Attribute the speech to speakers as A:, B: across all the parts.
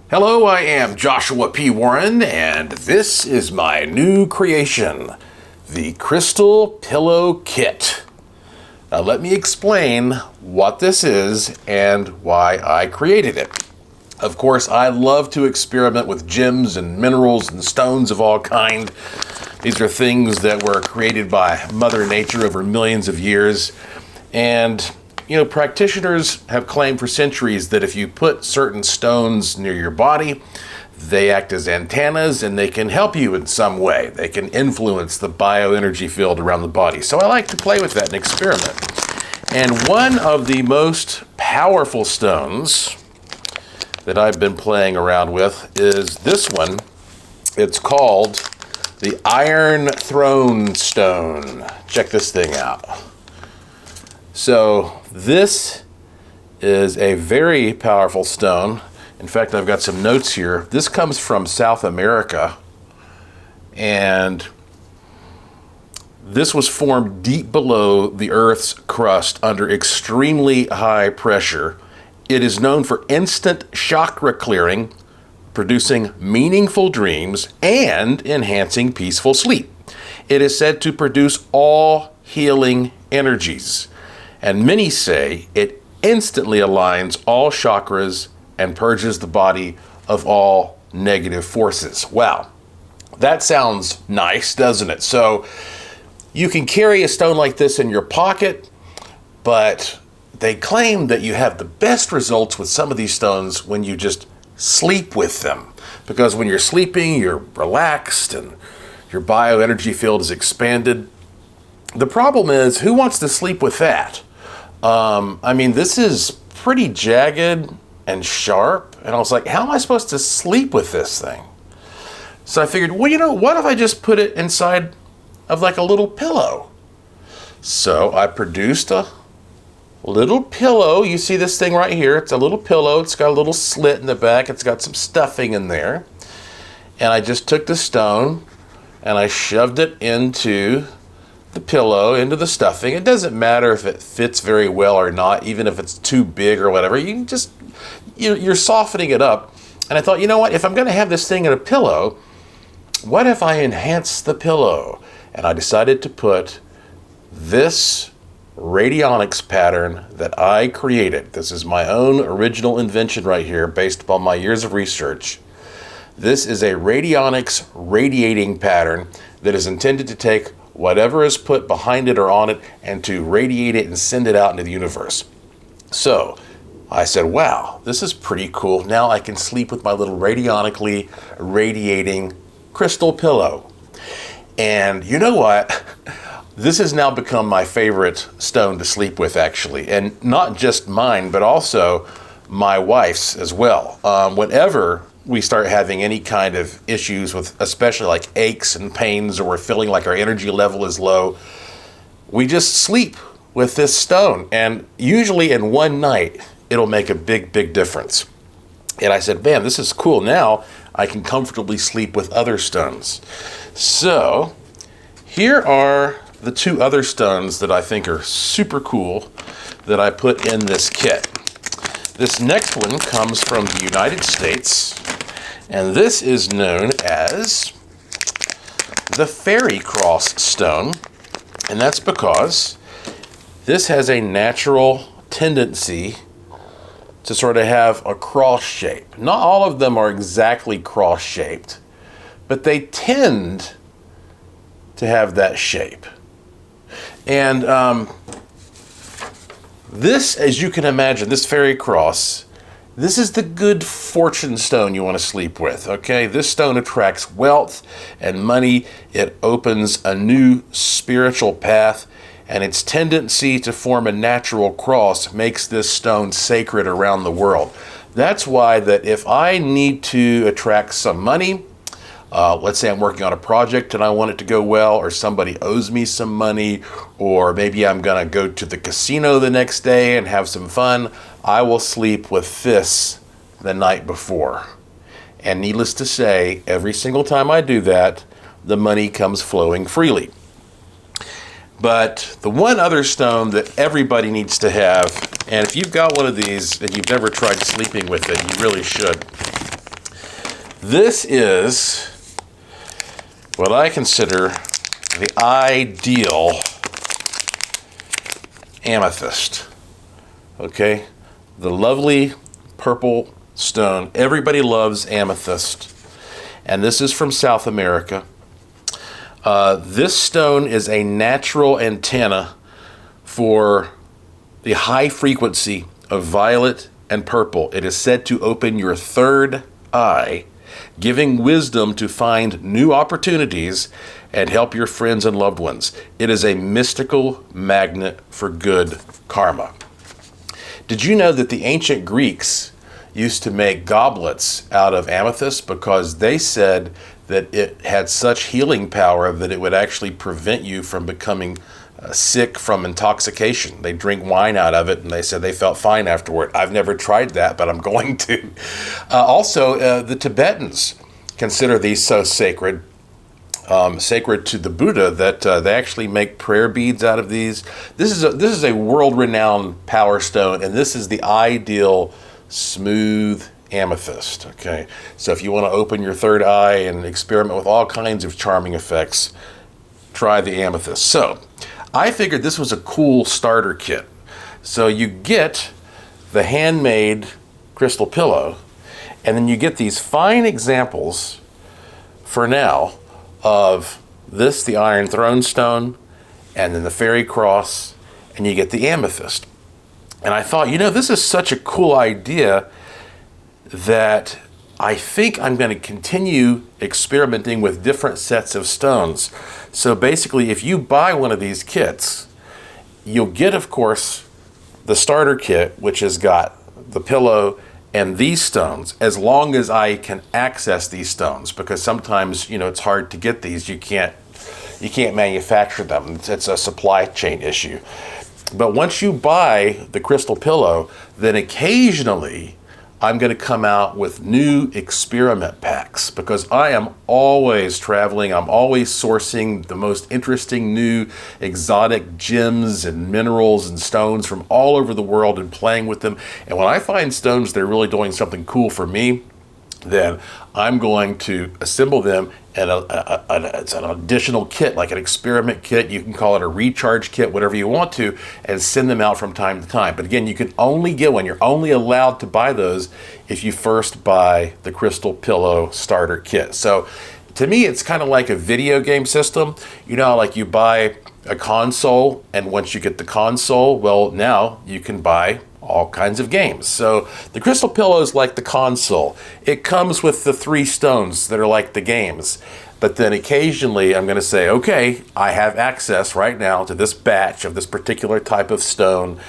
A: Hello, I am Joshua P. Warren, and this is my new creation, the Crystal Pillow Kit. Now let me explain what this is and why I created it. Of course, I love to experiment with gems and minerals and stones of all kind. These are things that were created by Mother Nature over millions of years. And practitioners have claimed for centuries that if you put certain stones near your body, they act as antennas and they can help you in some way. They can influence the bioenergy field around the body. So I like to play with that and experiment. And one of the most powerful stones that I've been playing around with is this one. It's called the Iron Throne Stone. Check this thing out. So this is a very powerful stone. In fact, I've got some notes here. This comes from South America, and this was formed deep below the Earth's crust under extremely high pressure. It is known for instant chakra clearing, producing meaningful dreams, and enhancing peaceful sleep. It is said to produce all healing energies. And many say it instantly aligns all chakras and purges the body of all negative forces. Wow, that sounds nice, doesn't it? So you can carry a stone like this in your pocket, but they claim that you have the best results with some of these stones when you just sleep with them. Because when you're sleeping, you're relaxed and your bioenergy field is expanded. The problem is, who wants to sleep with that? This is pretty jagged and sharp, and I was like, how am I supposed to sleep with this thing? So I figured, what if I just put it inside of like a little pillow? So I produced a little pillow. You see this thing right here? It's a little pillow. It's got a little slit in the back. It's got some stuffing in there. And I just took the stone and I shoved it into the pillow, into the stuffing. It doesn't matter if it fits very well or not, even if it's too big or whatever. You can just, you're softening it up. And I thought, you know what, if I'm going to have this thing in a pillow, what if I enhance the pillow? And I decided to put this radionics pattern that I created. This is my own original invention right here, based upon my years of research. This is a radionics radiating pattern that is intended to take whatever is put behind it or on it and to radiate it and send it out into the universe. So I said, wow, this is pretty cool. Now I can sleep with my little radionically radiating crystal pillow. And you know what? This has now become my favorite stone to sleep with, actually. And not just mine, but also my wife's as well. Whenever we start having any kind of issues with, especially like aches and pains, or we're feeling like our energy level is low, we just sleep with this stone. And usually in one night, it'll make a big, big difference. And I said, man, this is cool. Now I can comfortably sleep with other stones. So here are the two other stones that I think are super cool that I put in this kit. This next one comes from the United States, and this is known as the Fairy Cross Stone, and that's because this has a natural tendency to sort of have a cross shape. Not all of them are exactly cross-shaped, but they tend to have that shape. And this, as you can imagine, this fairy cross, this is the good fortune stone you want to sleep with, okay? This stone attracts wealth and money. It opens a new spiritual path, and its tendency to form a natural cross makes this stone sacred around the world. That's why that if I need to attract some money, let's say I'm working on a project and I want it to go well, or somebody owes me some money, or maybe I'm gonna go to the casino the next day and have some fun, I will sleep with this the night before. And needless to say, every single time I do that, the money comes flowing freely. But the one other stone that everybody needs to have, and if you've got one of these and you've never tried sleeping with it, you really should, This is what I consider the ideal amethyst. Okay? The lovely purple stone. Everybody loves amethyst. And this is from South America. This stone is a natural antenna for the high frequency of violet and purple. It is said to open your third eye, giving wisdom to find new opportunities and help your friends and loved ones. It is a mystical magnet for good karma. Did you know that the ancient Greeks used to make goblets out of amethyst because they said that it had such healing power that it would actually prevent you from becoming sick from intoxication? They drink wine out of it, and they said they felt fine afterward. I've never tried that, but I'm going to. Also, the Tibetans consider these so sacred, sacred to the Buddha, that they actually make prayer beads out of these. This is a world-renowned power stone, and this is the ideal smooth amethyst. Okay, so if you want to open your third eye and experiment with all kinds of charming effects, try the amethyst. So I figured this was a cool starter kit. So you get the handmade crystal pillow, and then you get these fine examples for now of this, the Iron Throne Stone, and then the Fairy Cross, and you get the amethyst. And I thought, this is such a cool idea that I think I'm going to continue experimenting with different sets of stones. So basically, if you buy one of these kits, you'll get, of course, the starter kit, which has got the pillow and these stones, as long as I can access these stones, because sometimes, it's hard to get these. You can't manufacture them. It's a supply chain issue. But once you buy the crystal pillow, then occasionally I'm going to come out with new experiment packs, because I am always traveling. I'm always sourcing the most interesting new exotic gems and minerals and stones from all over the world and playing with them. And when I find stones that are really doing something cool for me, then I'm going to assemble them in it's an additional kit, like an experiment kit. You can call it a recharge kit, whatever you want to, and send them out from time to time. But again, you can only get one. You're only allowed to buy those if you first buy the Crystal Pillow starter kit. So to me, it's kind of like a video game system. Like you buy a console, and once you get the console, well, now you can buy all kinds of games. So the Crystal Pillow is like the console. It comes with the 3 stones that are like the games. But then occasionally I'm going to say, okay, I have access right now to this batch of this particular type of stone,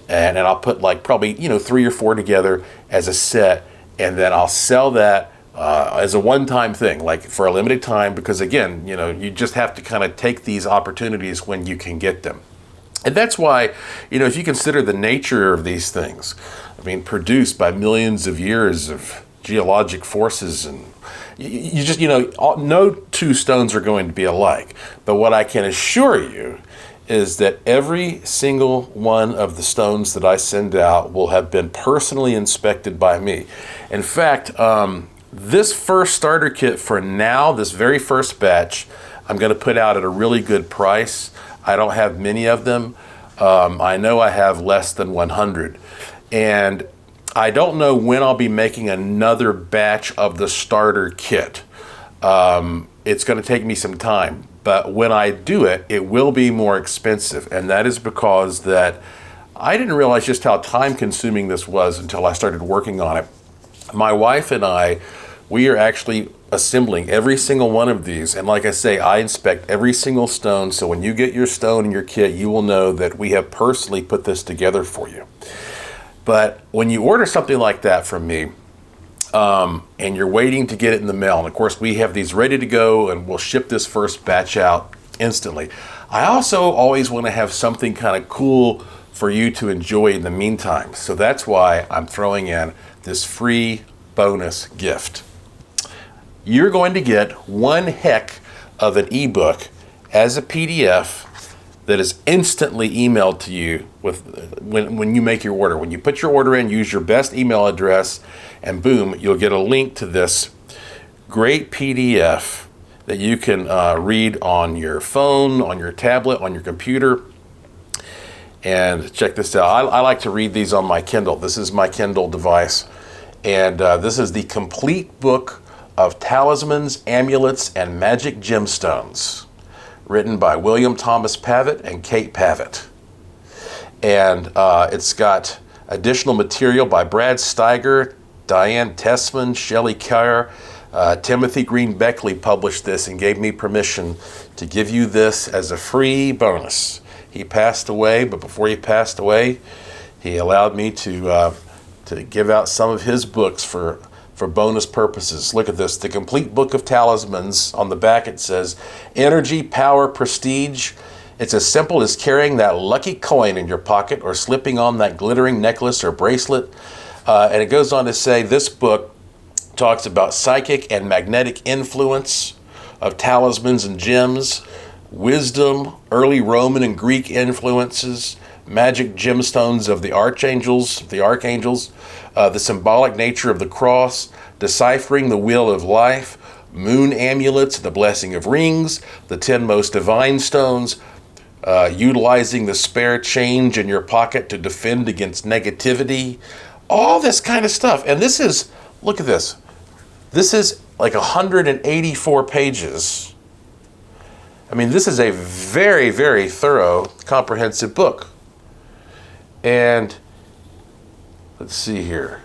A: and I'll put probably 3 or 4 together as a set, and then I'll sell that as a one-time thing, like for a limited time, because again, you just have to kind of take these opportunities when you can get them. And that's why, if you consider the nature of these things, produced by millions of years of geologic forces, and you just, no 2 stones are going to be alike. But what I can assure you is that every single one of the stones that I send out will have been personally inspected by me. In fact, this first starter kit for now, this very first batch, I'm going to put out at a really good price. I don't have many of them. I know I have less than 100. And I don't know when I'll be making another batch of the starter kit. It's going to take me some time. But when I do it, it will be more expensive. And that is because that I didn't realize just how time-consuming this was until I started working on it. My wife and I, we are actually assembling every single one of these, and like I say, I inspect every single stone, so when you get your stone in your kit, you will know that we have personally put this together for you. But when you order something like that from me, and you're waiting to get it in the mail, and of course we have these ready to go, and we'll ship this first batch out instantly. I also always want to have something kind of cool for you to enjoy in the meantime, so that's why I'm throwing in this free bonus gift. You're going to get one heck of an ebook as a PDF that is instantly emailed to you when you make your order. When you put your order in, use your best email address, and boom, you'll get a link to this great PDF that you can read on your phone, on your tablet, on your computer. And check this out. I like to read these on my Kindle. This is my Kindle device. And this is the complete book of talismans, amulets, and magic gemstones, written by William Thomas Pavitt and Kate Pavitt. And it's got additional material by Brad Steiger, Diane Tessman, Shelley Kerr. Timothy Green Beckley published this and gave me permission to give you this as a free bonus. He passed away, but before he passed away, he allowed me to give out some of his books for bonus purposes. Look at this, the complete book of talismans. On the back it says, energy, power, prestige. It's as simple as carrying that lucky coin in your pocket or slipping on that glittering necklace or bracelet. And it goes on to say this book talks about psychic and magnetic influence of talismans and gems, wisdom, early Roman and Greek influences, magic gemstones of the archangels, the symbolic nature of the cross, deciphering the wheel of life, moon amulets, the blessing of rings, the 10 most divine stones, utilizing the spare change in your pocket to defend against negativity, all this kind of stuff. And this is, look at this. This is like 184 pages. I mean, this is a very, very thorough, comprehensive book. And let's see here.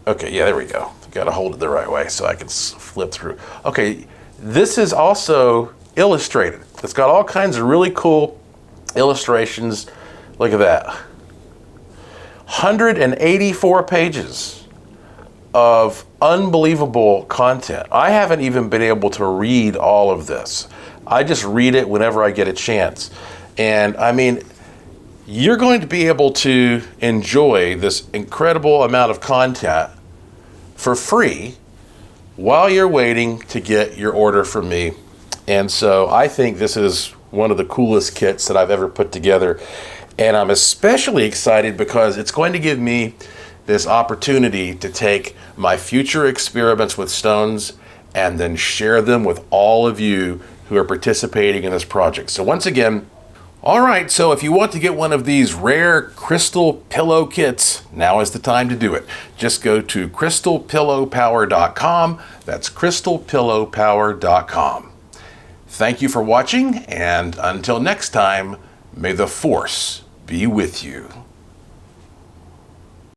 A: Okay, yeah, there we go. Got to hold it the right way so I can flip through. Okay, this is also illustrated. It's got all kinds of really cool illustrations. Look at that. 184 pages of unbelievable content. I haven't even been able to read all of this. I just read it whenever I get a chance. And I mean, you're going to be able to enjoy this incredible amount of content for free while you're waiting to get your order from me. And so I think this is one of the coolest kits that I've ever put together. And I'm especially excited because it's going to give me this opportunity to take my future experiments with stones and then share them with all of you who are participating in this project. So once again, all right, so if you want to get one of these rare crystal pillow kits, now is the time to do it. Just go to CrystalPillowPower.com. That's CrystalPillowPower.com. Thank you for watching, and until next time, may the force be with you.